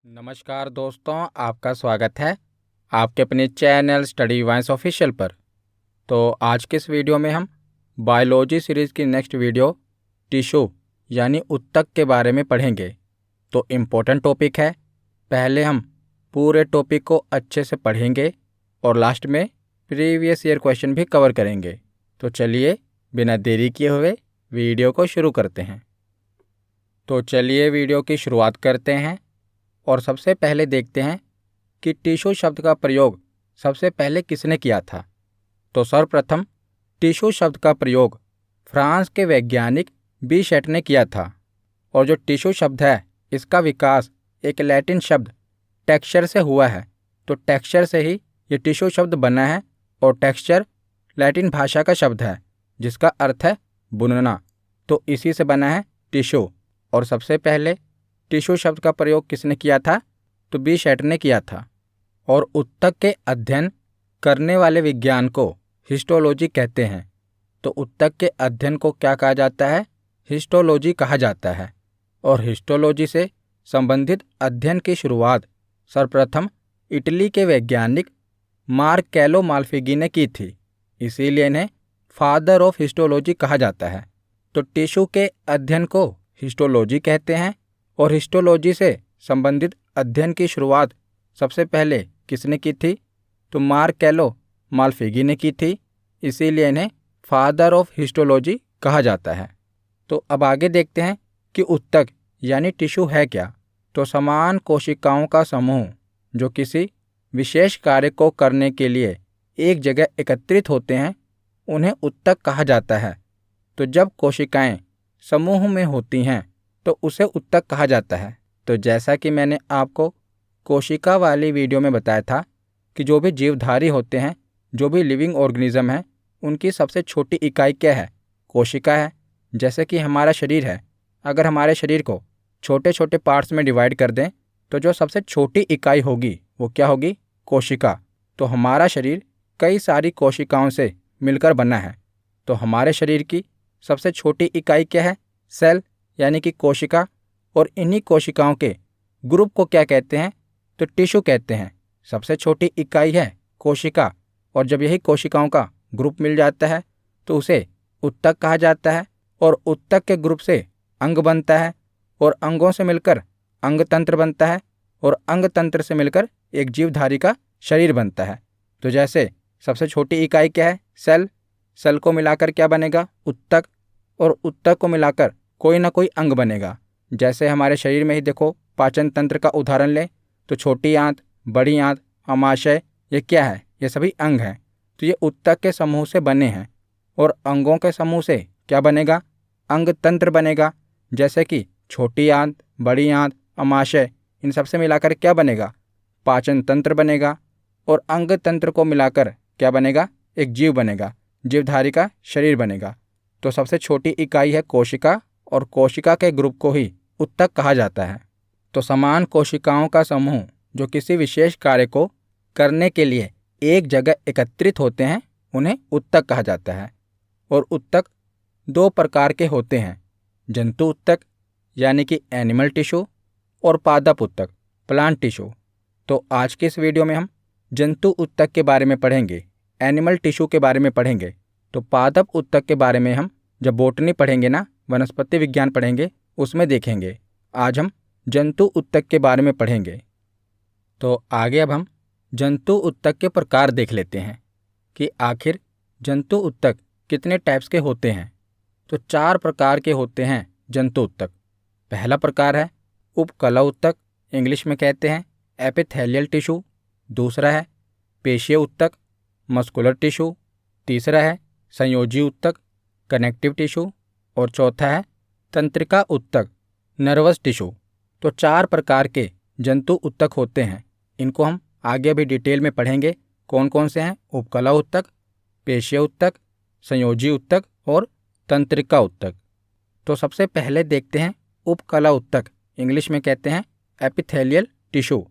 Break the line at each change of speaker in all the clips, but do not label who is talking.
नमस्कार दोस्तों, आपका स्वागत है आपके अपने चैनल स्टडी वाइंस ऑफिशियल पर। तो आज के इस वीडियो में हम बायोलॉजी सीरीज़ की नेक्स्ट वीडियो टिश्यू यानी ऊतक के बारे में पढ़ेंगे। तो इम्पोर्टेंट टॉपिक है। पहले हम पूरे टॉपिक को अच्छे से पढ़ेंगे और लास्ट में प्रीवियस ईयर क्वेश्चन भी कवर करेंगे। तो चलिए बिना देरी किए हुए वीडियो को शुरू करते हैं। तो चलिए वीडियो की शुरुआत करते हैं और सबसे पहले देखते हैं कि टिश्यू शब्द का प्रयोग सबसे पहले किसने किया था। तो सर्वप्रथम टिश्यू शब्द का प्रयोग फ्रांस के वैज्ञानिक बीशेट ने किया था। और जो टिश्यू शब्द है इसका विकास एक लैटिन शब्द टेक्सचर से हुआ है। तो टेक्सचर से ही ये टिश्यू शब्द बना है और टेक्सचर लैटिन भाषा का शब्द है जिसका अर्थ है बुनना। तो इसी से बना है टिश्यू। और सबसे पहले टिश्यू शब्द का प्रयोग किसने किया था? तो बीशेट ने किया था। और ऊतक के अध्ययन करने वाले विज्ञान को हिस्टोलॉजी कहते हैं। तो ऊतक के अध्ययन को क्या कहा जाता है? हिस्टोलॉजी कहा जाता है। और हिस्टोलॉजी से संबंधित अध्ययन की शुरुआत सर्वप्रथम इटली के वैज्ञानिक मार्केलो माल्फिगी ने की थी, इसीलिए इन्हें फादर ऑफ हिस्टोलॉजी कहा जाता है। तो टिश्यू के अध्ययन को हिस्टोलॉजी कहते हैं और हिस्टोलॉजी से संबंधित अध्ययन की शुरुआत सबसे पहले किसने की थी? तो मार्केलो माल्फिगी ने की थी, इसीलिए इन्हें फादर ऑफ हिस्टोलॉजी कहा जाता है। तो अब आगे देखते हैं कि ऊतक यानी टिश्यू है क्या। तो समान कोशिकाओं का समूह जो किसी विशेष कार्य को करने के लिए एक जगह एकत्रित होते हैं उन्हें ऊतक कहा जाता है। तो जब कोशिकाएं समूह में होती हैं तो उसे ऊतक कहा जाता है। तो जैसा कि मैंने आपको कोशिका वाली वीडियो में बताया था कि जो भी जीवधारी होते हैं, जो भी लिविंग ऑर्गेनिज्म है, उनकी सबसे छोटी इकाई क्या है? कोशिका है। जैसे कि हमारा शरीर है, अगर हमारे शरीर को छोटे छोटे पार्ट्स में डिवाइड कर दें तो जो सबसे छोटी इकाई होगी वो क्या होगी? कोशिका। तो हमारा शरीर कई सारी कोशिकाओं से मिलकर बना है। तो हमारे शरीर की सबसे छोटी इकाई क्या है? सेल यानी कि कोशिका। और इन्हीं कोशिकाओं के ग्रुप को क्या कहते हैं? तो टिश्यू कहते हैं। सबसे छोटी इकाई है कोशिका, और जब यही कोशिकाओं का ग्रुप मिल जाता है तो उसे ऊतक कहा जाता है। और ऊतक के ग्रुप से अंग बनता है और अंगों से मिलकर अंग तंत्र बनता है और अंग तंत्र से मिलकर एक जीवधारी का शरीर बनता है। तो जैसे सबसे छोटी इकाई क्या है? सेल। सेल को मिलाकर क्या बनेगा? ऊतक। और ऊतक को मिलाकर कोई ना कोई अंग बनेगा। जैसे हमारे शरीर में ही देखो, पाचन तंत्र का उदाहरण लें तो छोटी आंत, बड़ी आंत, अमाशय, ये क्या है? ये सभी अंग हैं। तो ये ऊतक के समूह से बने हैं। और अंगों के समूह से क्या बनेगा? अंग तंत्र बनेगा। जैसे कि छोटी आंत, बड़ी आंत, अमाशय, इन सब से मिलाकर क्या बनेगा? पाचन तंत्र बनेगा। और अंग तंत्र को मिलाकर क्या बनेगा? एक जीव बनेगा, जीवधारी का शरीर बनेगा। तो सबसे छोटी इकाई है कोशिका और कोशिका के ग्रुप को ही ऊतक कहा जाता है। तो समान कोशिकाओं का समूह जो किसी विशेष कार्य को करने के लिए एक जगह एकत्रित होते हैं उन्हें ऊतक कहा जाता है। और ऊतक दो प्रकार के होते हैं, जंतु ऊतक यानी कि एनिमल टिश्यू और पादप ऊतक प्लांट टिश्यू। तो आज के इस वीडियो में हम जंतु ऊतक के बारे में पढ़ेंगे, एनिमल टिश्यू के बारे में पढ़ेंगे। तो पादप ऊतक के बारे में हम जब बॉटनी पढ़ेंगे ना, वनस्पति विज्ञान पढ़ेंगे, उसमें देखेंगे। आज हम जंतु ऊतक के बारे में पढ़ेंगे। तो आगे अब हम जंतु ऊतक के प्रकार देख लेते हैं कि आखिर जंतु ऊतक कितने टाइप्स के होते हैं। तो 4 प्रकार के होते हैं जंतु ऊतक। पहला प्रकार है उपकला ऊतक, इंग्लिश में कहते हैं एपिथेलियल टिश्यू। दूसरा है पेशीय ऊतक, मस्कुलर टिश्यू। तीसरा है संयोजी ऊतक, कनेक्टिव टिश्यू। और चौथा है तंत्रिका ऊतक, नर्वस टिश्यू। तो 4 प्रकार के जंतु ऊतक होते हैं। इनको हम आगे भी डिटेल में पढ़ेंगे कौन कौन से हैं। उपकला ऊतक, पेशीय ऊतक, संयोजी ऊतक और तंत्रिका ऊतक। तो सबसे पहले देखते हैं उपकला ऊतक, इंग्लिश में कहते हैं एपिथेलियल टिश्यू।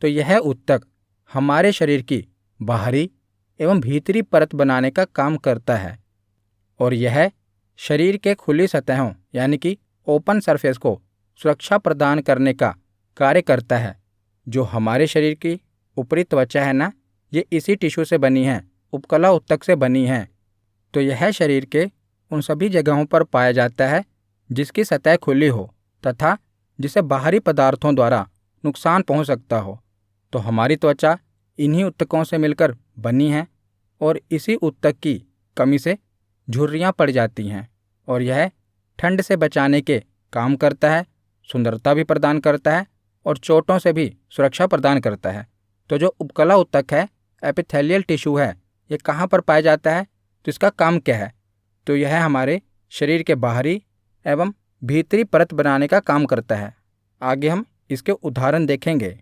तो यह ऊतक हमारे शरीर की बाहरी एवं भीतरी परत बनाने का काम करता है और यह शरीर के खुली सतहों यानी कि ओपन सरफेस को सुरक्षा प्रदान करने का कार्य करता है। जो हमारे शरीर की ऊपरी त्वचा है ना, ये इसी टिश्यू से बनी है, उपकला ऊतक से बनी है। तो यह शरीर के उन सभी जगहों पर पाया जाता है जिसकी सतह खुली हो तथा जिसे बाहरी पदार्थों द्वारा नुकसान पहुंच सकता हो। तो हमारी त्वचा इन्हीं ऊतकों से मिलकर बनी है और इसी ऊतक की कमी से झुर्रियाँ पड़ जाती हैं और यह ठंड से बचाने के काम करता है, सुंदरता भी प्रदान करता है और चोटों से भी सुरक्षा प्रदान करता है। तो जो उपकला ऊतक है, एपिथेलियल टिश्यू है, ये कहाँ पर पाया जाता है, तो इसका काम क्या है? तो यह हमारे शरीर के बाहरी एवं भीतरी परत बनाने का काम करता है। आगे हम इसके उदाहरण देखेंगे।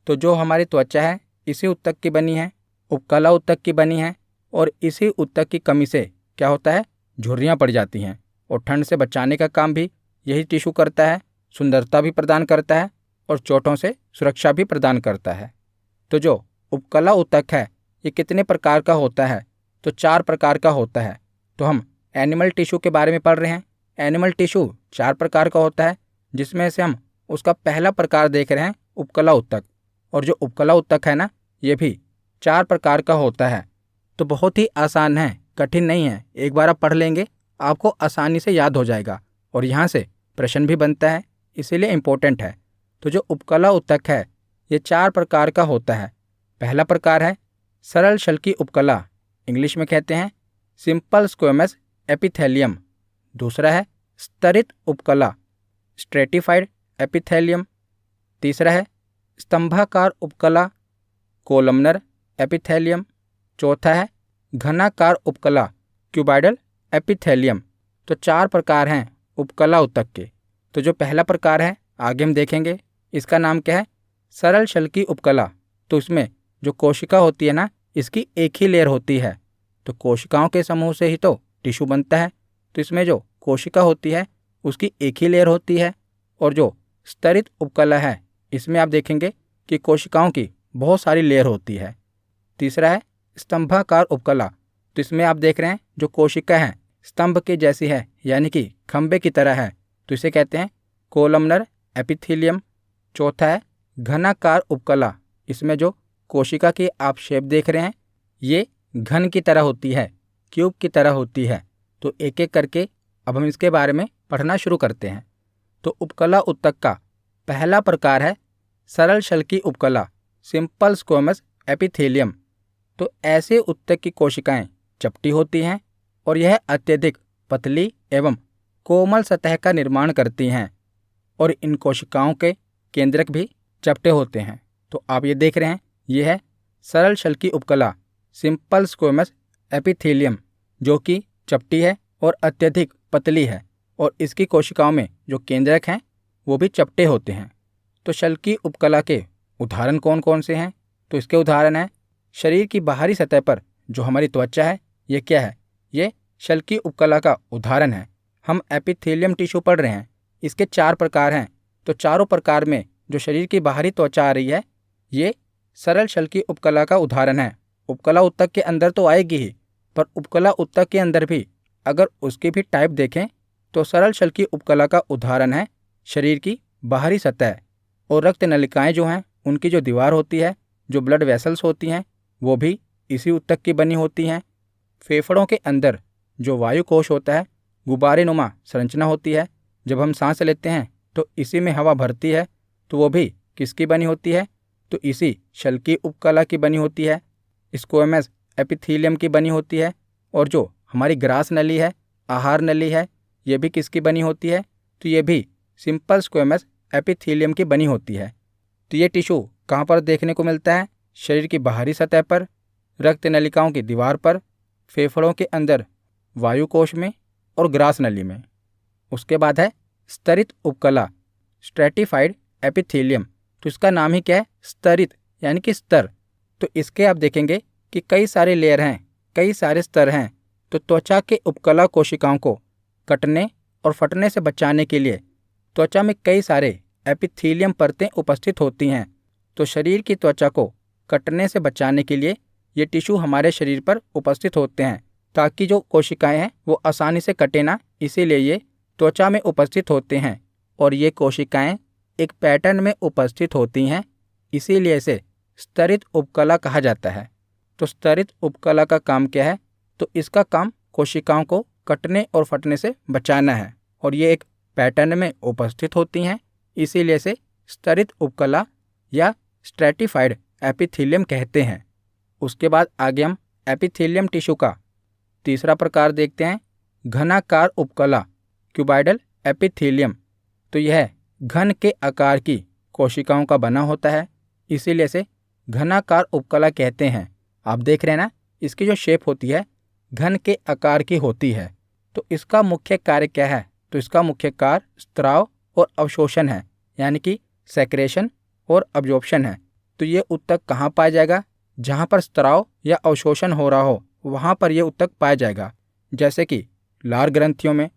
तो जो हमारी त्वचा है इसी ऊतक की बनी है, उपकला ऊतक की बनी है और इसी ऊतक की कमी से क्या होता है, झुर्रियाँ पड़ जाती हैं और ठंड से बचाने का काम भी यही टिश्यू करता है, सुंदरता भी प्रदान करता है और चोटों से सुरक्षा भी प्रदान करता है। तो जो उपकला ऊतक है ये कितने प्रकार का होता है, तो 4 प्रकार का होता है। तो हम एनिमल टिश्यू के बारे में पढ़ रहे हैं। एनिमल टिश्यू 4 प्रकार का होता है, जिसमें से हम उसका पहला प्रकार देख रहे हैं, उपकला ऊतक। और जो उपकला ऊतक है ना, ये भी 4 प्रकार का होता है। तो बहुत ही आसान है, कठिन नहीं है। एक बार आप पढ़ लेंगे आपको आसानी से याद हो जाएगा और यहाँ से प्रश्न भी बनता है, इसीलिए इम्पोर्टेंट है। तो जो उपकला ऊतक है ये 4 प्रकार का होता है। पहला प्रकार है सरल शल्की उपकला, इंग्लिश में कहते हैं सिंपल स्क्वेमस एपिथेलियम। दूसरा है स्तरित उपकला, स्ट्रेटिफाइड एपिथेलियम। तीसरा है स्तंभाकार उपकला, कोलमनर एपिथेलियम। चौथा है घनाकार उपकला, क्यूबाइडल एपिथेलियम। तो 4 प्रकार हैं उपकला ऊतक के। तो जो पहला प्रकार है आगे हम देखेंगे, इसका नाम क्या है, सरल शल्की उपकला। तो इसमें जो कोशिका होती है ना, इसकी एक ही लेयर होती है। तो कोशिकाओं के समूह से ही तो टिश्यू बनता है। तो इसमें जो कोशिका होती है उसकी एक ही लेयर होती है। और जो स्तरित उपकला है इसमें आप देखेंगे कि कोशिकाओं की बहुत सारी लेयर होती है। तीसरा है स्तंभाकार उपकला। तो इसमें आप देख रहे हैं जो कोशिका है स्तंभ के जैसी है, यानी कि खंबे की तरह है। तो इसे कहते हैं कोलमनर एपिथेलियम। चौथा है घनाकार उपकला। इसमें जो कोशिका की आप शेप देख रहे हैं ये घन की तरह होती है, क्यूब की तरह होती है। तो एक एक करके अब हम इसके बारे में पढ़ना शुरू करते हैं। तो उपकला ऊतक का पहला प्रकार है सरल शल्की उपकला, सिंपल स्क्वेमस एपिथेलियम। तो ऐसे ऊतक की कोशिकाएं चपटी होती हैं और यह अत्यधिक पतली एवं कोमल सतह का निर्माण करती हैं और इन कोशिकाओं के केंद्रक भी चपटे होते हैं। तो आप ये देख रहे हैं, ये है सरल शल्की उपकला, सिंपल स्क्वेमस एपिथेलियम, जो कि चपटी है और अत्यधिक पतली है और इसकी कोशिकाओं में जो केंद्रक हैं वो भी चपटे होते हैं। तो शल्की उपकला के उदाहरण कौन कौन से हैं, तो इसके उदाहरण हैं शरीर की बाहरी सतह पर जो हमारी त्वचा है ये क्या है, ये शल्की उपकला का उदाहरण है। हम एपिथेलियम टिश्यू पढ़ रहे हैं, इसके 4 प्रकार हैं। तो चारों प्रकार में जो शरीर की बाहरी त्वचा आ रही है ये सरल शल्की उपकला का उदाहरण है। उपकला ऊतक के अंदर तो आएगी ही, पर उपकला ऊतक के अंदर भी अगर उसकी भी टाइप देखें तो सरल शल्की उपकला का उदाहरण है शरीर की बाहरी सतह। और रक्त नलिकाएं जो हैं उनकी जो दीवार होती है, जो ब्लड वेसल्स होती हैं, वो भी इसी ऊतक की बनी होती हैं। फेफड़ों के अंदर जो वायु कोश होता है, गुब्बारे नुमा संरचना होती है। जब हम सांस लेते हैं तो इसी में हवा भरती है, तो वो भी किसकी बनी होती है, तो इसी शल्की उपकला की बनी होती है, स्क्वेमस एपिथेलियम की बनी होती है। और जो हमारी ग्रास नली है, आहार नली है, ये भी किसकी बनी होती है, तो ये भी सिंपल स्क्वेमस एपिथेलियम की बनी होती है। तो ये टिश्यू कहाँ पर देखने को मिलता है, शरीर की बाहरी सतह पर, रक्त नलिकाओं की दीवार पर, फेफड़ों के अंदर वायु कोश में और ग्रास नली में। उसके बाद है स्तरित उपकला, स्ट्रेटिफाइड एपिथेलियम। तो इसका नाम ही क्या है, स्तरित, यानी कि स्तर। तो इसके आप देखेंगे कि कई सारे लेयर हैं, कई सारे स्तर हैं। तो त्वचा के उपकला कोशिकाओं को कटने और फटने से बचाने के लिए त्वचा में कई सारे एपिथेलियम परतें उपस्थित होती हैं। तो शरीर की त्वचा को कटने से बचाने के लिए ये टिश्यू हमारे शरीर पर उपस्थित होते हैं, ताकि जो कोशिकाएं हैं वो आसानी से कटे ना, इसीलिए ये त्वचा में उपस्थित होते हैं। और ये कोशिकाएं एक पैटर्न में उपस्थित होती हैं इसीलिए इसे स्तरित उपकला कहा जाता है। तो स्तरित उपकला का काम क्या है? तो इसका काम कोशिकाओं को कटने और फटने से बचाना है और ये एक पैटर्न में उपस्थित होती हैं, इसीलिए इसे स्तरित उपकला या स्ट्रैटिफाइड एपिथेलियम कहते हैं। उसके बाद आगे हम एपिथेलियम टिश्यू का तीसरा प्रकार देखते हैं, घनाकार उपकला क्यूबाइडल एपिथेलियम। तो यह घन के आकार की कोशिकाओं का बना होता है, इसीलिए इसे घनाकार उपकला कहते हैं। आप देख रहे हैं ना, इसकी जो शेप होती है घन के आकार की होती है। तो इसका मुख्य कार्य क्या है? तो इसका मुख्य कार्य स्त्राव और अवशोषण है, यानी कि सेक्रेशन और अब्जॉर्प्शन है। तो ये ऊतक कहाँ पाया जाएगा? जहाँ पर स्त्राव या अवशोषण हो रहा हो वहाँ पर यह ऊतक पाया जाएगा, जैसे कि लार ग्रंथियों में,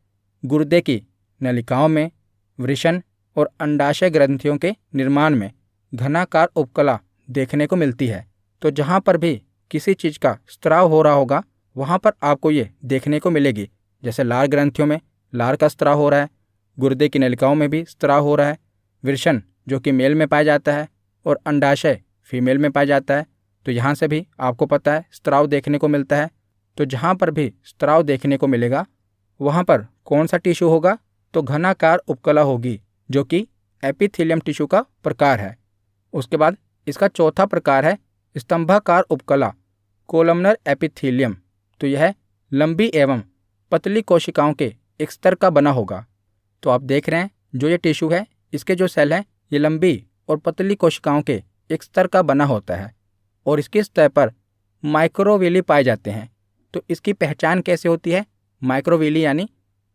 गुर्दे की नलिकाओं में, वृषण और अंडाशय ग्रंथियों के निर्माण में घनाकार उपकला देखने को मिलती है। तो जहाँ पर भी किसी चीज़ का स्त्राव हो रहा होगा वहाँ पर आपको ये देखने को मिलेगी। जैसे लार ग्रंथियों में लार का स्त्राव हो रहा है, गुर्दे की नलिकाओं में भी स्त्राव हो रहा है, वृषण जो कि मेल में पाया जाता है और अंडाशय फीमेल में पाया जाता है। तो यहाँ से भी आपको पता है स्त्राव देखने को मिलता है। तो जहाँ पर भी स्त्राव देखने को मिलेगा वहाँ पर कौन सा टिश्यू होगा? तो घनाकार उपकला होगी, जो कि एपिथेलियम टिश्यू का प्रकार है। उसके बाद इसका चौथा प्रकार है स्तंभाकार उपकला कोलमनर एपिथेलियम। तो यह लंबी एवं पतली कोशिकाओं के एक स्तर का बना होगा। तो आप देख रहे हैं जो ये टिश्यू है इसके जो सेल हैं ये लंबी और पतली कोशिकाओं के एक स्तर का बना होता है और इसके सतह पर माइक्रोविली पाए जाते हैं। तो इसकी पहचान कैसे होती है? माइक्रोविली यानी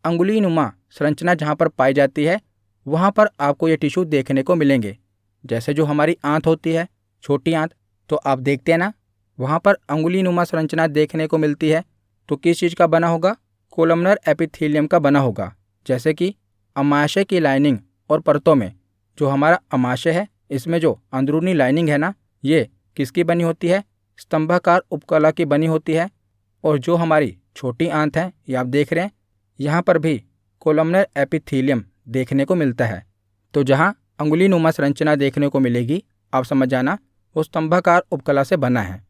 अंगुलीनुमा संरचना जहाँ पर पाई जाती है वहाँ पर आपको ये टिश्यू देखने को मिलेंगे। जैसे जो हमारी आंत होती है, छोटी आंत, तो आप देखते हैं ना वहाँ पर अंगुलीनुमा संरचना देखने को मिलती है। तो किस चीज़ का बना होगा? कोलमनर एपिथेलियम का बना होगा। जैसे कि अमाशय की लाइनिंग और परतों में जो हमारा अमाशय है इसमें जो अंदरूनी लाइनिंग है ना, ये किसकी बनी होती है? स्तंभाकार उपकला की बनी होती है। और जो हमारी छोटी आंत है ये आप देख रहे हैं यहाँ पर भी कोलमनर एपिथेलियम देखने को मिलता है। तो जहाँ अंगुलीनुमा संरचना देखने को मिलेगी आप समझ जाना वो स्तंभाकार उपकला से बना है।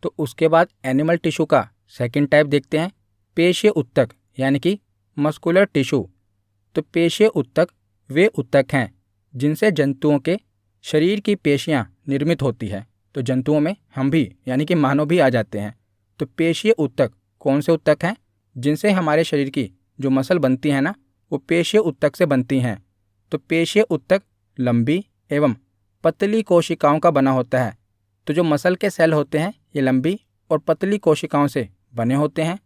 तो उसके बाद एनिमल टिश्यू का सेकंड टाइप देखते हैं, पेशीय ऊतक यानी कि मस्कुलर टिश्यू। तो पेशीय ऊतक वे ऊतक हैं जिनसे जंतुओं के शरीर की पेशियाँ निर्मित होती है। तो जंतुओं में हम भी यानी कि मानव भी आ जाते हैं। तो पेशीय ऊतक कौन से ऊतक हैं? जिनसे हमारे शरीर की जो मसल बनती है ना वो पेशीय ऊतक से बनती हैं। तो पेशीय ऊतक लंबी एवं पतली कोशिकाओं का बना होता है। तो जो मसल के सेल होते हैं ये लंबी और पतली कोशिकाओं से बने होते हैं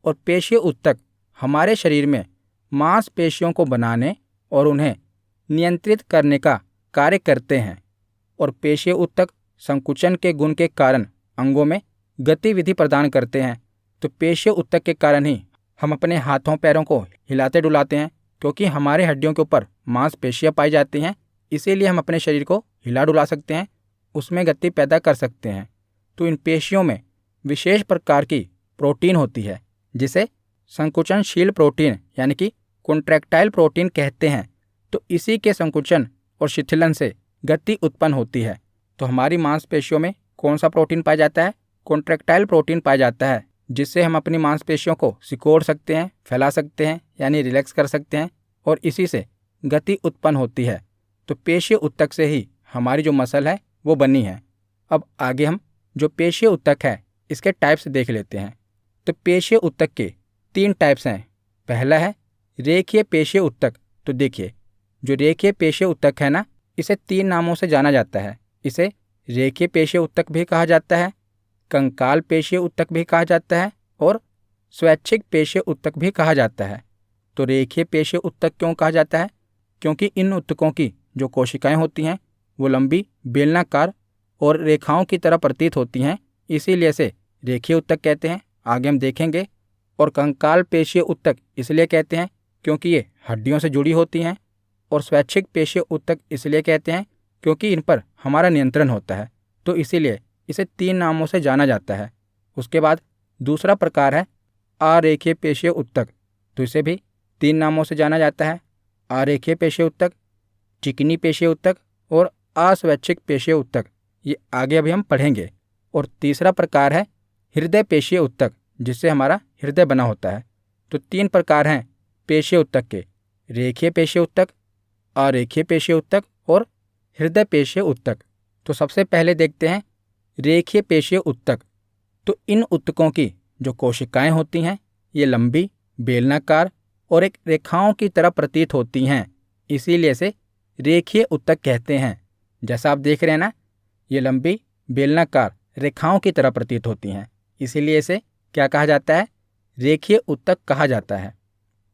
और पेशीय ऊतक हमारे शरीर में मांसपेशियों को बनाने और उन्हें नियंत्रित करने का कार्य करते हैं। और पेशीय ऊतक संकुचन के गुण के कारण अंगों में गतिविधि प्रदान करते हैं। तो पेशीय ऊतक के कारण ही हम अपने हाथों पैरों को हिलाते डुलाते हैं, क्योंकि हमारे हड्डियों के ऊपर मांसपेशियाँ पाई जाती हैं, इसीलिए हम अपने शरीर को हिला डुला सकते हैं, उसमें गति पैदा कर सकते हैं। तो इन पेशियों में विशेष प्रकार की प्रोटीन होती है जिसे संकुचनशील प्रोटीन यानी कि कॉन्ट्रैक्टाइल प्रोटीन कहते हैं। तो इसी के संकुचन और शिथिलन से गति उत्पन्न होती है। तो हमारी मांसपेशियों में कौन सा प्रोटीन पाया जाता है? कॉन्ट्रैक्टाइल प्रोटीन पाया जाता है, जिससे हम अपनी मांसपेशियों को सिकोड़ सकते हैं, फैला सकते हैं यानी रिलैक्स कर सकते हैं और इसी से गति उत्पन्न होती है। तो पेशीय ऊतक से ही हमारी जो मसल है वो बनी है। अब आगे हम जो पेशीय ऊतक है इसके टाइप्स देख लेते हैं। तो पेशीय ऊतक के 3 टाइप्स हैं। पहला है रेखीय पेशीय ऊतक। तो देखिए जो रेखीय पेशीय ऊतक है ना, इसे 3 नामों से जाना जाता है। इसे रेखीय पेशीय ऊतक भी कहा जाता है, कंकाल पेशीय ऊतक भी कहा जाता है और स्वैच्छिक पेशीय ऊतक भी कहा जाता है। तो रेखीय पेशीय ऊतक क्यों कहा जाता है? क्योंकि इन ऊतकों की जो कोशिकाएं होती हैं वो लंबी, बेलनाकार और रेखाओं की तरह प्रतीत होती हैं, इसीलिए इसे रेखीय ऊतक कहते हैं। आगे हम देखेंगे। और कंकाल पेशीय ऊतक इसलिए कहते हैं क्योंकि ये हड्डियों से जुड़ी होती हैं और स्वैच्छिक पेशीय ऊतक इसलिए कहते हैं क्योंकि इन पर हमारा नियंत्रण होता है। तो इसीलिए इसे 3 नामों से जाना जाता है। उसके बाद दूसरा प्रकार है अरेखीय पेशीय ऊतक। तो इसे भी 3 नामों से जाना जाता है, अरेखीय पेशीय ऊतक, चिकनी पेशीय ऊतक और अस्वैच्छिक पेशीय ऊतक, ये आगे अभी हम पढ़ेंगे। और तीसरा प्रकार है हृदय पेशीय ऊतक, जिससे हमारा हृदय बना होता है। तो 3 प्रकार हैं पेशीय ऊतक के, रेखीय पेशीय ऊतक, अरेखीय पेशीय ऊतक और हृदय पेशीय ऊतक। तो सबसे पहले देखते हैं रेखीय पेशीय ऊतक। तो इन ऊतकों की जो कोशिकाएं होती हैं ये लंबी, बेलनाकार और एक रेखाओं की तरह प्रतीत होती हैं, इसीलिए इसे रेखीय ऊतक कहते हैं। जैसा आप देख रहे हैं ना, ये लंबी, बेलनाकार रेखाओं की तरह प्रतीत होती हैं, इसीलिए इसे क्या कहा जाता है? रेखीय ऊतक कहा जाता है।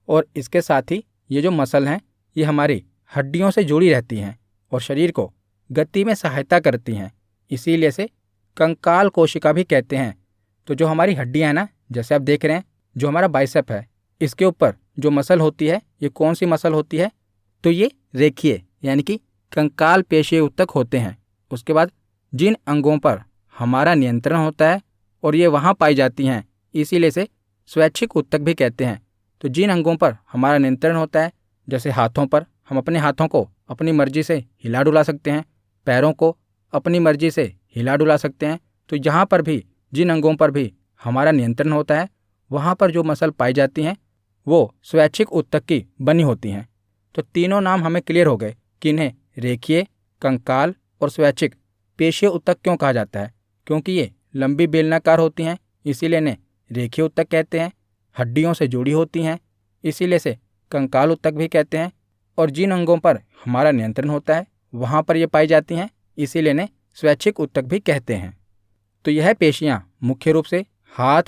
और इसके साथ ही ये जो मसल हैं ये हमारी हड्डियों से जुड़ी रहती हैं और शरीर को गति में सहायता करती हैं, इसीलिए इसे कंकाल कोशिका भी कहते हैं। तो जो हमारी हड्डियां हैं ना, जैसे आप देख रहे हैं, जो हमारा बाइसेप है, इसके ऊपर जो मसल होती है ये कौन सी मसल होती है? तो ये रेखीय यानी कि कंकाल पेशीय ऊतक होते हैं। उसके बाद जिन अंगों पर हमारा नियंत्रण होता है और ये वहाँ पाई जाती हैं, इसीलिए इसे स्वैच्छिक ऊतक भी कहते हैं। तो जिन अंगों पर हमारा नियंत्रण होता है, जैसे हाथों पर हम अपने हाथों को अपनी मर्जी से हिला डुला सकते हैं, पैरों को अपनी मर्जी से हिला डुला सकते हैं। तो यहाँ पर भी जिन अंगों पर भी हमारा नियंत्रण होता है वहाँ पर जो मसल पाई जाती हैं वो स्वैच्छिक ऊतक की बनी होती हैं। तो तीनों नाम हमें क्लियर हो गए कि इन्हें रेखीय, कंकाल और स्वैच्छिक पेशीय ऊतक क्यों कहा जाता है। क्योंकि ये लंबी, बेलनाकार होती हैं, इसीलिए इन्हें रेखीय ऊतक कहते हैं। हड्डियों से जुड़ी होती हैं, इसीलिए इसे कंकाल ऊतक भी कहते हैं। और जिन अंगों पर हमारा नियंत्रण होता है वहाँ पर ये पाई जाती हैं, इसीलिए इन्हें स्वैच्छिक ऊतक भी कहते हैं। तो यह पेशियाँ मुख्य रूप से हाथ,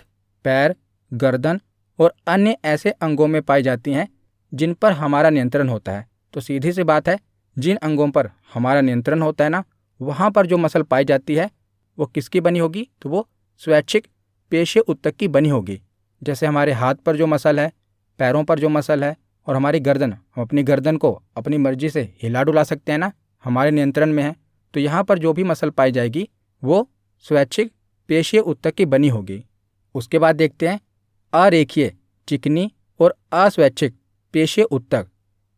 पैर, गर्दन और अन्य ऐसे अंगों में पाई जाती हैं जिन पर हमारा नियंत्रण होता है। तो सीधी सी बात है, जिन अंगों पर हमारा नियंत्रण होता है ना, वहाँ पर जो मसल पाई जाती है वो किसकी बनी होगी? तो वो स्वैच्छिक पेशीय ऊतक की बनी होगी। जैसे हमारे हाथ पर जो मसल है, पैरों पर जो मसल है और हमारी गर्दन, हम अपनी गर्दन को अपनी मर्जी से हिला डुला सकते हैं ना, हमारे नियंत्रण में है। तो यहाँ पर जो भी मसल पाई जाएगी वो स्वैच्छिक पेशीय ऊतक की बनी होगी। उसके बाद देखते हैं अरेखीय, चिकनी और अस्वैच्छिक पेशीय ऊतक।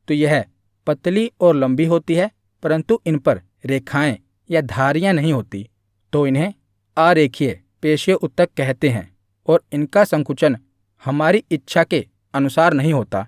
तो यह पतली और लंबी होती है, परंतु इन पर रेखाएं या धारियां नहीं होती, तो इन्हें अरेखीय पेशीय ऊतक कहते हैं। और इनका संकुचन हमारी इच्छा के अनुसार नहीं होता।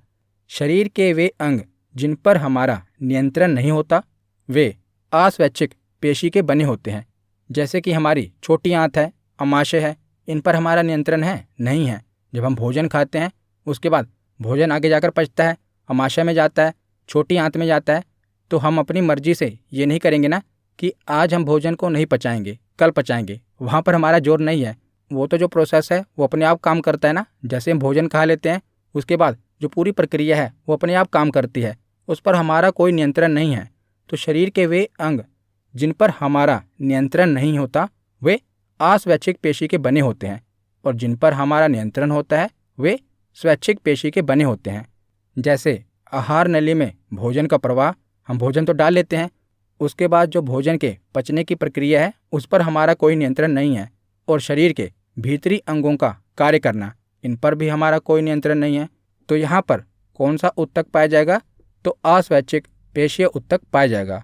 शरीर के वे अंग जिन पर हमारा नियंत्रण नहीं होता वे अस्वैच्छिक पेशी के बने होते हैं। जैसे कि हमारी छोटी आंत है, अमाशय है, इन पर हमारा नियंत्रण है? नहीं है। जब हम भोजन खाते हैं उसके बाद भोजन आगे जाकर पचता है, अमाशय में जाता है, छोटी आंत में जाता है, तो हम अपनी मर्जी से ये नहीं करेंगे ना कि आज हम भोजन को नहीं पचाएंगे, कल पचाएंगे। वहाँ पर हमारा जोर नहीं है। वो तो जो प्रोसेस है वो अपने आप काम करता है ना। जैसे हम भोजन खा लेते हैं उसके बाद जो पूरी प्रक्रिया है वो अपने आप काम करती है, उस पर हमारा कोई नियंत्रण नहीं है। तो शरीर के वे अंग जिन पर हमारा नियंत्रण नहीं होता वे अस्वैच्छिक पेशी के बने होते हैं, और जिन पर हमारा नियंत्रण होता है वे स्वैच्छिक पेशी के बने होते हैं। जैसे आहार नली में भोजन का प्रवाह, हम भोजन तो डाल लेते हैं, उसके बाद जो भोजन के पचने की प्रक्रिया है उस पर हमारा कोई नियंत्रण नहीं है। और शरीर के भीतरी अंगों का कार्य करना, इन पर भी हमारा कोई नियंत्रण नहीं है। तो यहाँ पर कौन सा ऊतक पाया जाएगा? तो अस्वैच्छिक पेशीय ऊतक पाया जाएगा।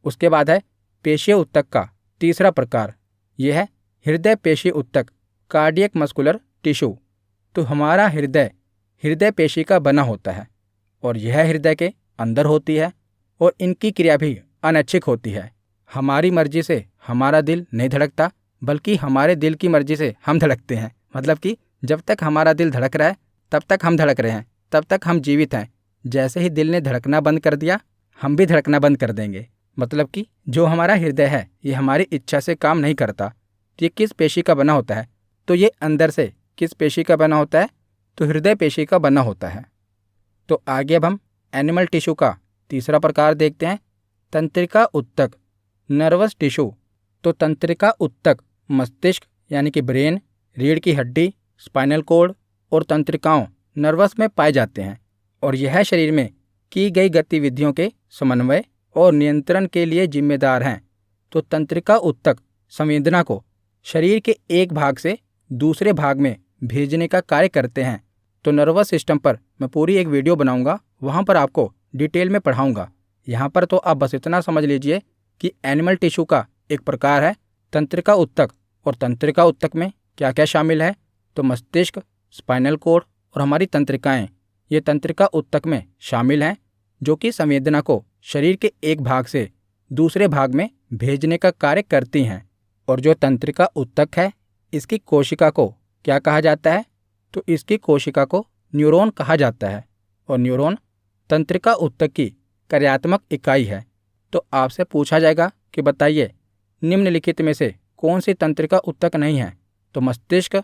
उसके बाद है पेशीय ऊतक का तीसरा प्रकार, यह है हृदय पेशीय ऊतक, कार्डियक मस्कुलर टिश्यू। तो हमारा हृदय पेशी का बना होता है और यह हृदय के अंदर होती है और इनकी क्रिया भी अनैच्छिक होती है। हमारी मर्जी से हमारा दिल नहीं धड़कता, बल्कि हमारे दिल की मर्जी से हम धड़कते हैं। मतलब कि जब तक हमारा दिल धड़क रहा है तब तक हम धड़क रहे हैं, तब तक हम जीवित हैं। जैसे ही दिल ने धड़कना बंद कर दिया हम भी धड़कना बंद कर देंगे। मतलब कि जो हमारा हृदय है ये हमारी इच्छा से काम नहीं करता। ये किस पेशी का बना होता है? तो ये अंदर से किस पेशी का बना होता है? तो हृदय पेशी का बना होता है। तो आगे अब हम एनिमल टिश्यू का तीसरा प्रकार देखते हैं, तंत्रिका ऊतक, नर्वस टिश्यू। तो तंत्रिका ऊतक मस्तिष्क यानी कि ब्रेन, रीढ़ की हड्डी, स्पाइनल कॉर्ड और तंत्रिकाओं नर्वस में पाए जाते हैं, और यह शरीर में की गई गतिविधियों के समन्वय और नियंत्रण के लिए जिम्मेदार हैं। तो तंत्रिका ऊतक संवेदना को शरीर के एक भाग से दूसरे भाग में भेजने का कार्य करते हैं। तो नर्वस सिस्टम पर मैं पूरी एक वीडियो बनाऊंगा, वहां पर आपको डिटेल में पढ़ाऊंगा। यहाँ पर तो आप बस इतना समझ लीजिए कि एनिमल टिश्यू का एक प्रकार है तंत्रिका ऊतक। और तंत्रिका ऊतक में क्या क्या शामिल है, तो मस्तिष्क, स्पाइनल कॉर्ड और हमारी तंत्रिकाएं, ये तंत्रिका ऊतक में शामिल हैं, जो कि संवेदना को शरीर के एक भाग से दूसरे भाग में भेजने का कार्य करती हैं। और जो तंत्रिका ऊतक है, इसकी कोशिका को क्या कहा जाता है, तो इसकी कोशिका को न्यूरॉन कहा जाता है। और न्यूरॉन तंत्रिका ऊतक की कार्यात्मक इकाई है। तो आपसे पूछा जाएगा कि बताइए निम्नलिखित में से कौन सी तंत्रिका ऊतक नहीं है, तो मस्तिष्क,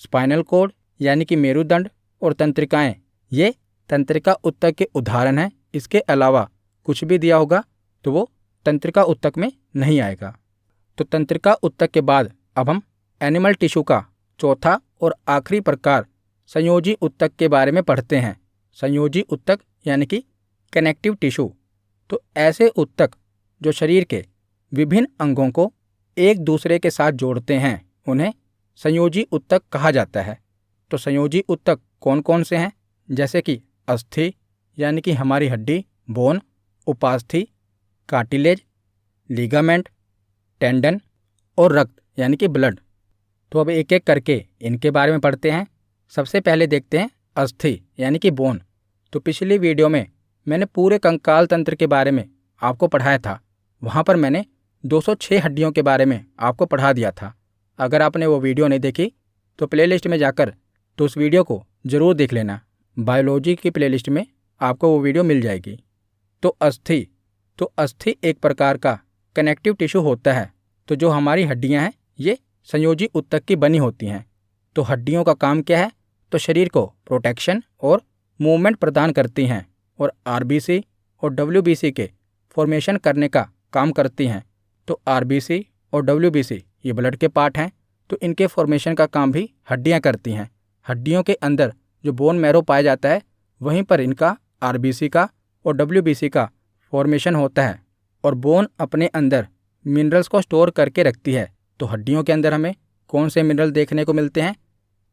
स्पाइनल कॉर्ड यानी कि मेरुदंड और तंत्रिकाएं, ये तंत्रिका ऊतक के उदाहरण हैं। इसके अलावा कुछ भी दिया होगा तो वो तंत्रिका ऊतक में नहीं आएगा। तो तंत्रिका ऊतक के बाद अब हम एनिमल टिश्यू का चौथा और आखिरी प्रकार संयोजी ऊतक के बारे में पढ़ते हैं। संयोजी ऊतक यानी कि कनेक्टिव टिश्यू। तो ऐसे ऊतक जो शरीर के विभिन्न अंगों को एक दूसरे के साथ जोड़ते हैं, उन्हें संयोजी ऊतक कहा जाता है। तो संयोजी ऊतक कौन कौन से हैं, जैसे कि अस्थि यानी कि हमारी हड्डी, बोन, उपास्थि, कार्टिलेज, लिगामेंट, टेंडन और रक्त यानी कि ब्लड। तो अब एक एक करके इनके बारे में पढ़ते हैं। सबसे पहले देखते हैं अस्थि यानी कि बोन। तो पिछली वीडियो में मैंने पूरे कंकाल तंत्र के बारे में आपको पढ़ाया था। वहाँ पर मैंने 206 हड्डियों के बारे में आपको पढ़ा दिया था। अगर आपने वो वीडियो नहीं देखी तो प्लेलिस्ट में जाकर तो उस वीडियो को ज़रूर देख लेना। बायोलॉजी की प्लेलिस्ट में आपको वो वीडियो मिल जाएगी। तो अस्थि एक प्रकार का कनेक्टिव टिश्यू होता है। तो जो हमारी हड्डियां हैं ये संयोजी ऊतक की बनी होती हैं। तो हड्डियों का काम क्या है, तो शरीर को प्रोटेक्शन और मूवमेंट प्रदान करती हैं और आरबीसी और डब्ल्यूबीसी के फॉर्मेशन करने का काम करती हैं। तो आरबीसी और डब्ल्यूबीसी ये ब्लड के पार्ट हैं, तो इनके फॉर्मेशन का काम भी हड्डियां करती हैं। हड्डियों के अंदर जो बोन मैरो पाया जाता है, वहीं पर इनका आरबीसी का और डब्ल्यूबीसी का फॉर्मेशन होता है। और बोन अपने अंदर मिनरल्स को स्टोर करके रखती है। तो हड्डियों के अंदर हमें कौन से मिनरल देखने को मिलते हैं,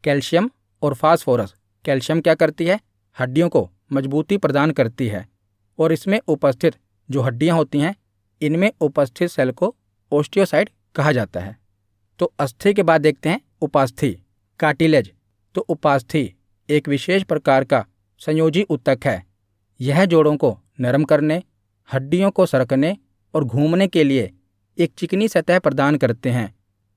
कैल्शियम और फास्फोरस। कैल्शियम क्या करती है, हड्डियों को मजबूती प्रदान करती है। और इसमें उपस्थित जो हड्डियां होती हैं, इनमें उपस्थित सेल को ओस्टियोसाइट कहा जाता है। तो अस्थि के बाद देखते हैं उपास्थि, कार्टिलेज। तो उपास्थि एक विशेष प्रकार का संयोजी ऊतक है। यह जोड़ों को नरम करने, हड्डियों को सरकने और घूमने के लिए एक चिकनी सतह प्रदान करते हैं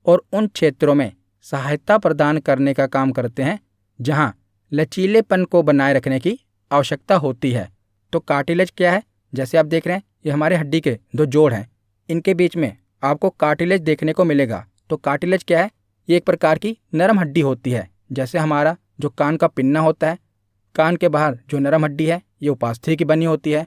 और उन क्षेत्रों में सहायता प्रदान करने का काम करते हैं जहां लचीलेपन को बनाए रखने की आवश्यकता होती है। तो कार्टिलेज क्या है, जैसे आप देख रहे हैं ये हमारे हड्डी के दो जोड़ हैं, इनके बीच में आपको कार्टिलेज देखने को मिलेगा। तो कार्टिलेज क्या है, ये एक प्रकार की नरम हड्डी होती है। जैसे हमारा जो कान का पिन्ना होता है, कान के बाहर जो नरम हड्डी है ये उपास्थि की बनी होती है।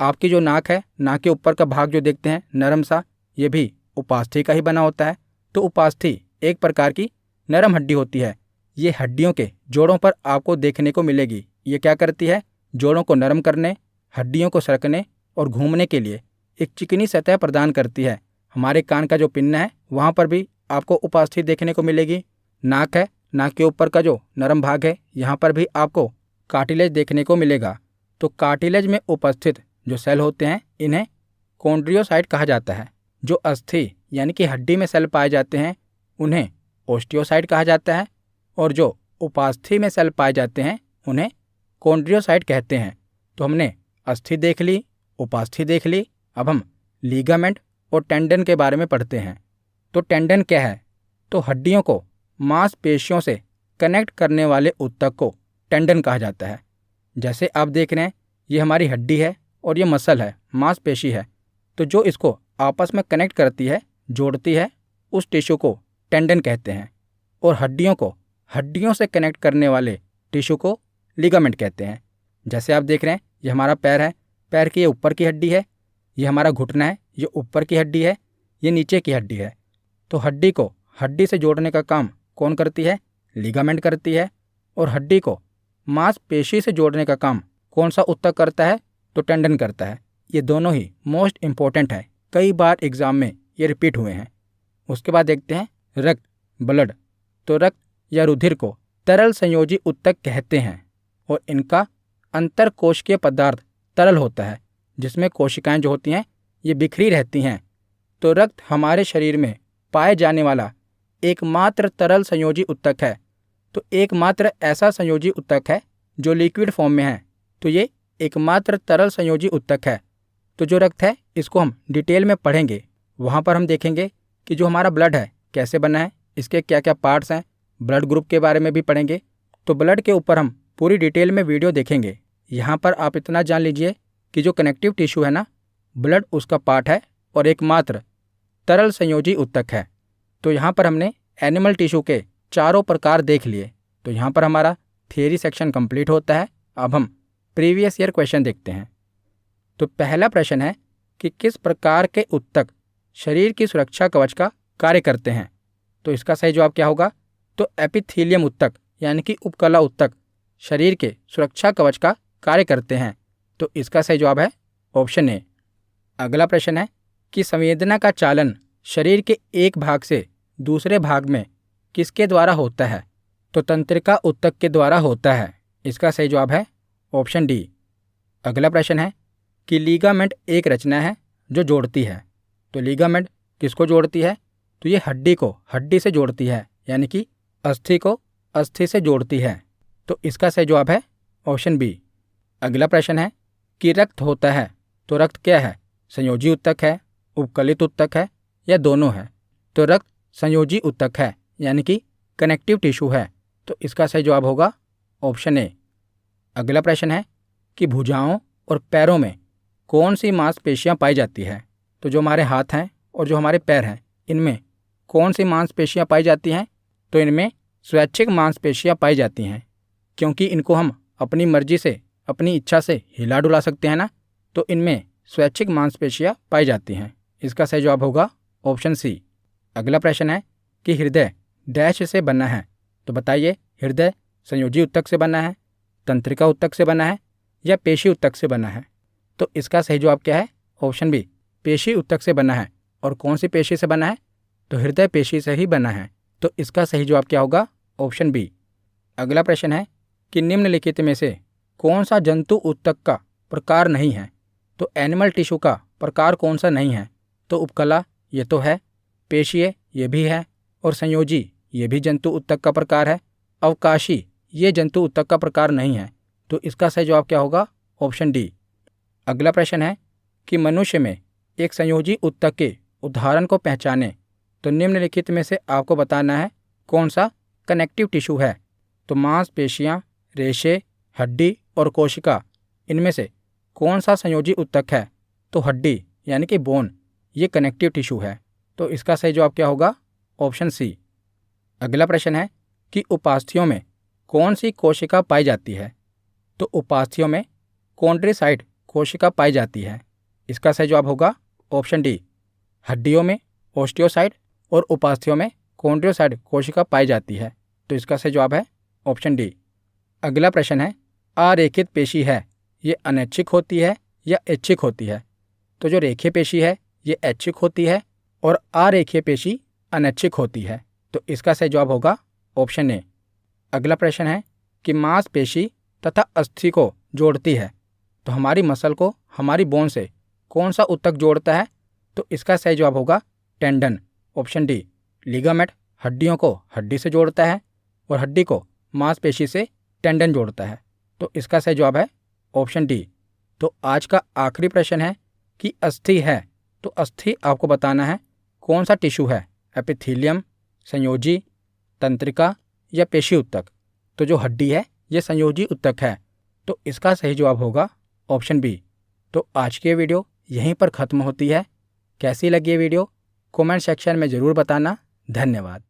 आपकी जो नाक है, नाक के ऊपर का भाग जो देखते हैं नरम सा, ये भी उपास्थि का ही बना होता है। तो उपास्थि एक प्रकार की नरम हड्डी होती है। ये हड्डियों के जोड़ों पर आपको देखने को मिलेगी। ये क्या करती है, जोड़ों को नरम करने, हड्डियों को सरकने और घूमने के लिए एक चिकनी सतह प्रदान करती है। हमारे कान का जो पिन्ना है वहाँ पर भी आपको उपास्थि देखने को मिलेगी। नाक है, नाक के ऊपर का जो नरम भाग है, यहाँ पर भी आपको कार्टिलेज देखने को मिलेगा। तो कार्टिलेज में उपस्थित जो सेल होते हैं इन्हें कॉन्ड्रियोसाइट कहा जाता है। जो अस्थि यानी कि हड्डी में सेल पाए जाते हैं उन्हें ओस्टियोसाइट कहा जाता है और जो उपास्थि में सेल पाए जाते हैं उन्हें कॉन्ड्रियोसाइट कहते हैं। तो हमने अस्थि देख ली, उपास्थि देख ली, अब हम लीगामेंट और टेंडन के बारे में पढ़ते हैं। तो टेंडन क्या है, तो हड्डियों को मांसपेशियों से कनेक्ट करने वाले ऊतक को टेंडन कहा जाता है। जैसे आप देख रहे हैं ये हमारी हड्डी है और ये मसल है, मांसपेशी है। तो जो इसको आपस में कनेक्ट करती है, जोड़ती है, उस टिश्यू को टेंडन कहते हैं। और हड्डियों को हड्डियों से कनेक्ट करने वाले टिश्यू को लिगामेंट कहते हैं। जैसे आप देख रहे हैं ये हमारा पैर है, पैर की ये ऊपर की हड्डी है, ये हमारा घुटना है, ये ऊपर की हड्डी है, ये नीचे की हड्डी है। तो हड्डी को हड्डी से जोड़ने का काम कौन करती है, लिगामेंट करती है। और हड्डी को मांसपेशी से जोड़ने का काम कौन सा ऊतक करता है, तो टेंडन करता है। ये दोनों ही मोस्ट इम्पोर्टेंट है, कई बार एग्जाम में ये रिपीट हुए हैं। उसके बाद देखते हैं रक्त, ब्लड। तो रक्त या रुधिर को तरल संयोजी ऊतक कहते हैं और इनका अंतरकोशिकीय पदार्थ तरल होता है, जिसमें कोशिकाएं जो होती हैं ये बिखरी रहती हैं। तो रक्त हमारे शरीर में पाए जाने वाला एकमात्र तरल संयोजी उत्तक है। तो एकमात्र ऐसा संयोजी उत्तक है जो लिक्विड फॉर्म में है। तो ये एकमात्र तरल संयोजी उत्तक है। तो जो रक्त है इसको हम डिटेल में पढ़ेंगे। वहाँ पर हम देखेंगे कि जो हमारा ब्लड है कैसे बना है, इसके क्या क्या पार्ट्स हैं, ब्लड ग्रुप के बारे में भी पढ़ेंगे। तो ब्लड के ऊपर हम पूरी डिटेल में वीडियो देखेंगे। यहाँ पर आप इतना जान लीजिए कि जो कनेक्टिव टिश्यू है ना, ब्लड उसका पार्ट है और एकमात्र तरल संयोजी उत्तक है। तो यहाँ पर हमने एनिमल टिश्यू के चारों प्रकार देख लिए। तो यहाँ पर हमारा थियरी सेक्शन कंप्लीट होता है। अब हम प्रीवियस ईयर क्वेश्चन देखते हैं। तो पहला प्रश्न है कि किस प्रकार के उत्तक शरीर की सुरक्षा कवच का कार्य करते हैं। तो इसका सही जवाब क्या होगा? तो एपिथेलियम उत्तक यानी कि उपकला उत्तक शरीर के सुरक्षा कवच का कार्य करते हैं। तो इसका सही जवाब है ऑप्शन ए। अगला प्रश्न है कि संवेदना का चालन शरीर के एक भाग से दूसरे भाग में किसके द्वारा होता है। तो तंत्रिका उत्तक के द्वारा होता है। इसका सही जवाब है ऑप्शन डी। अगला प्रश्न है कि लीगामेंट एक रचना है जो जोड़ती है। तो लीगामेंट किसको जोड़ती है? तो ये हड्डी को हड्डी से जोड़ती है, यानी कि अस्थि को अस्थि से जोड़ती है। तो इसका सही जवाब है ऑप्शन बी। अगला प्रश्न है कि रक्त होता है तो रक्त क्या है? संयोजी उत्तक है, उपकलित उत्तक है या दोनों है? तो रक्त संयोजी उत्तक है, यानी कि कनेक्टिव टिश्यू है। तो इसका सही जवाब होगा ऑप्शन ए। अगला प्रश्न है कि भुजाओं और पैरों में कौन सी मांसपेशियां पाई जाती है। तो जो हमारे हाथ हैं और जो हमारे पैर हैं, इनमें कौन सी मांसपेशियां पाई जाती हैं? तो इनमें स्वैच्छिक मांसपेशियां पाई जाती हैं, क्योंकि इनको हम अपनी मर्जी से अपनी इच्छा से हिला डुला सकते हैं ना। तो इनमें स्वैच्छिक मांसपेशियां पाई जाती हैं। इसका सही जवाब होगा ऑप्शन सी। अगला प्रश्न है कि हृदय डैश से बना है। तो बताइए, हृदय संयोजी उत्तक से बना है, तंत्रिका उत्तक से बना है या पेशी उत्तक से बना है? तो इसका सही जवाब क्या है? ऑप्शन बी, पेशी उत्तक से बना है। और कौन सी पेशी से बना है? तो हृदय पेशी से ही बना है। तो इसका सही जवाब क्या होगा? Option B. अगला प्रश्न है कि निम्नलिखित में से कौन सा जंतु उत्तक का प्रकार नहीं है। तो एनिमल टिश्यू का प्रकार कौन सा नहीं है? तो उपकला ये तो है, पेशीय ये भी है, और संयोजी ये भी जंतु उत्तक का प्रकार है, अवकाशी ये जंतु उत्तक का प्रकार नहीं है। तो इसका सही जवाब क्या होगा? Option D. अगला प्रश्न है कि मनुष्य में एक संयोजी उत्तक के उदाहरण को पहचाने। तो निम्नलिखित में से आपको बताना है कौन सा कनेक्टिव टिश्यू है। तो मांसपेशियां, रेशे, हड्डी और कोशिका, इनमें से कौन सा संयोजी उत्तक है? तो हड्डी यानी कि बोन ये कनेक्टिव टिश्यू है। तो इसका सही जवाब क्या होगा? Option C. अगला प्रश्न है कि उपास्थ्यों में कौन सी कोशिका पाई जाती है। तो उपास्थ्यों में कॉन्ड्रोसाइट कोशिका पाई जाती है। इसका सही जवाब होगा ऑप्शन डी। हड्डियों में ओस्टियोसाइट और उपास्थ्यों में कॉन्ड्रोसाइट कोशिका पाई जाती है। तो इसका सही जवाब है ऑप्शन डी। अगला प्रश्न है आरेखित पेशी है ये अनैच्छिक होती है या ऐच्छिक होती है। तो जो रेखीय पेशी है ये ऐच्छिक होती है और आरेखीय पेशी अनैच्छिक होती है। तो इसका सही जवाब होगा ऑप्शन ए। अगला प्रश्न है कि मांसपेशी तथा अस्थि को जोड़ती है। तो हमारी मसल को हमारी बोन से कौन सा उत्तक जोड़ता है? तो इसका सही जवाब होगा टेंडन, ऑप्शन डी। लिगामेंट हड्डियों को हड्डी से जोड़ता है और हड्डी को मांसपेशी से टेंडन जोड़ता है। तो इसका सही जवाब है ऑप्शन डी। तो आज का आखिरी प्रश्न है कि अस्थि है। तो अस्थि आपको बताना है कौन सा टिश्यू है, एपिथेलियम, संयोजी, तंत्रिका या पेशी उत्तक। तो जो हड्डी है ये संयोजी उत्तक है। तो इसका सही जवाब होगा ऑप्शन बी। तो आज की वीडियो यहीं पर ख़त्म होती है। कैसी लगी ये वीडियो कमेंट सेक्शन में ज़रूर बताना। धन्यवाद।